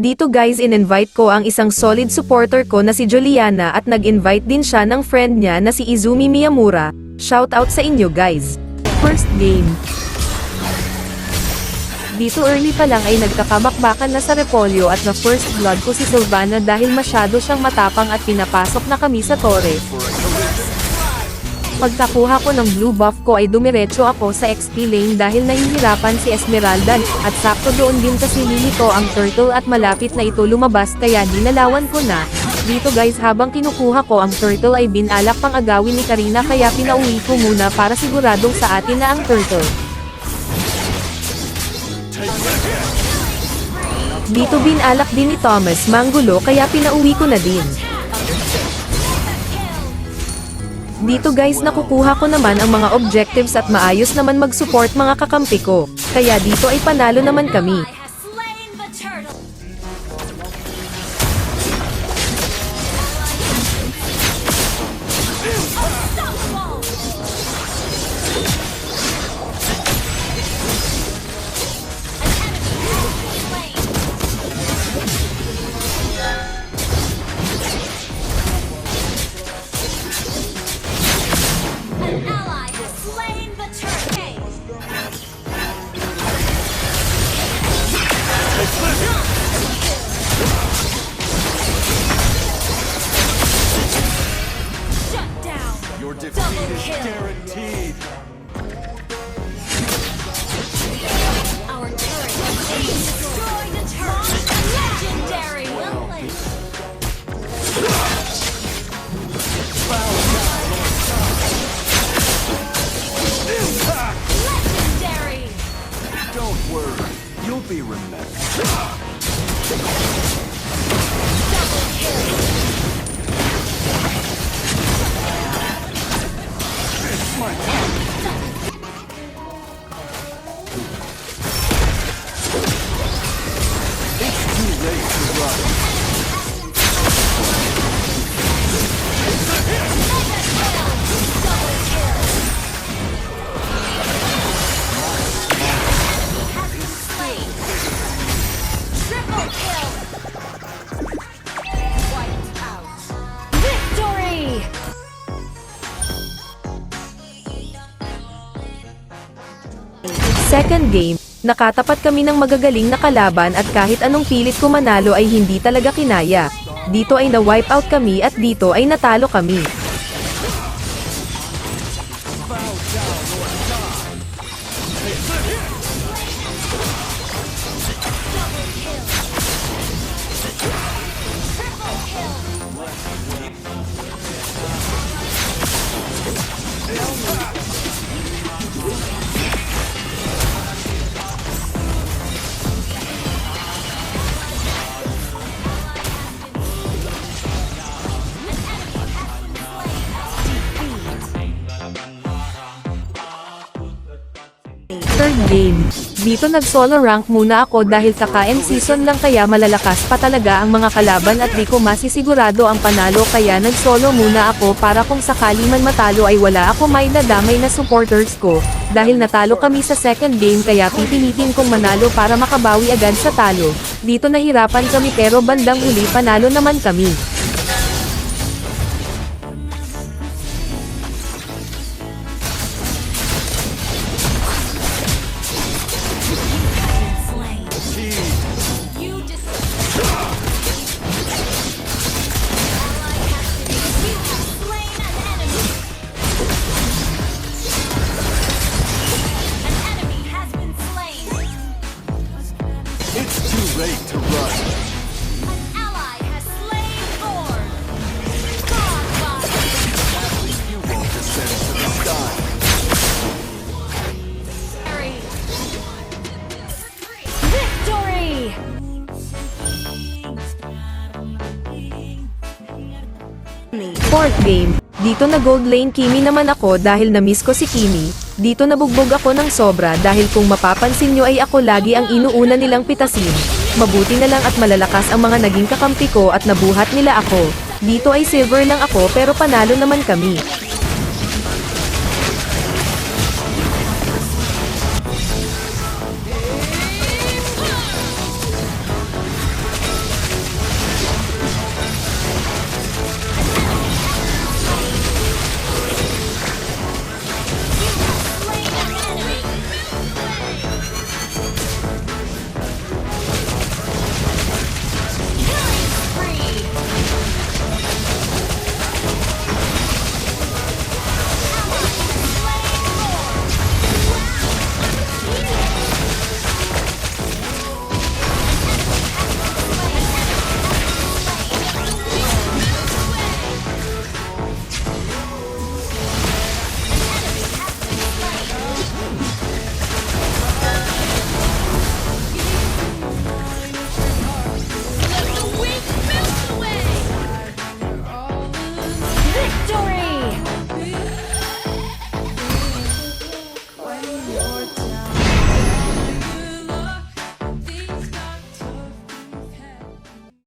Dito guys in-invite ko ang isang solid supporter ko na si Juliana at nag-invite din siya ng friend niya na si Izumi Miyamura. Shoutout sa inyo guys. First game. Dito early pa lang ay nagkakamakbakan na sa repolyo at na first blood ko si Sylvana dahil masyado siyang matapang at pinapasok na kami sa torre. Pagkakuha ko ng blue buff ko ay dumiretso ako sa XP lane dahil nahihirapan si Esmeralda at sakto doon din kasi nilito ang turtle at malapit na ito lumabas kaya dinalawan ko na. Dito guys habang kinukuha ko ang turtle ay binalak pang agawin ni Karina kaya pinauwi ko muna para siguradong sa atin na ang turtle. Dito binalak din ni Thomas manggulo kaya pinauwi ko na din. Dito guys nakukuha ko naman ang mga objectives at maayos naman mag-support mga kakampi ko. Kaya dito ay panalo naman kami. Your defeat is guaranteed. Our turret has been destroyed. The turret, legendary. Legendary. Don't worry, you'll be remembered. Double kill. It's my time. It's too late to run. Double kill. Has been slain. Triple kill. Wiped out. Victory. Second game, nakatapat kami ng magagaling na kalaban at kahit anong pilit ko manalo ay hindi talaga kinaya. Dito ay na-wipe out kami at dito ay natalo kami. Third game. Dito nag-solo rank muna ako dahil kaka-end season lang kaya malalakas pa talaga ang mga kalaban at di ko masisigurado ang panalo kaya nag-solo muna ako para kung sakali man matalo ay wala ako may nadamay na supporters ko. Dahil natalo kami sa second game kaya pipilitin kong manalo para makabawi agad sa talo. Dito nahirapan kami pero bandang huli panalo naman kami. It's too late to run. Ally has slain Thor. Godfather. You won't descend to the sky. Victory! Fourth game. Dito na gold lane Kimi naman ako dahil na-miss ko si Kimi. Dito nabugbog ako ng sobra dahil kung mapapansin nyo ay ako lagi ang inuuna nilang pitasin. Mabuti na lang at malalakas ang mga naging kakampi ko at nabuhat nila ako. Dito ay silver lang ako pero panalo naman kami.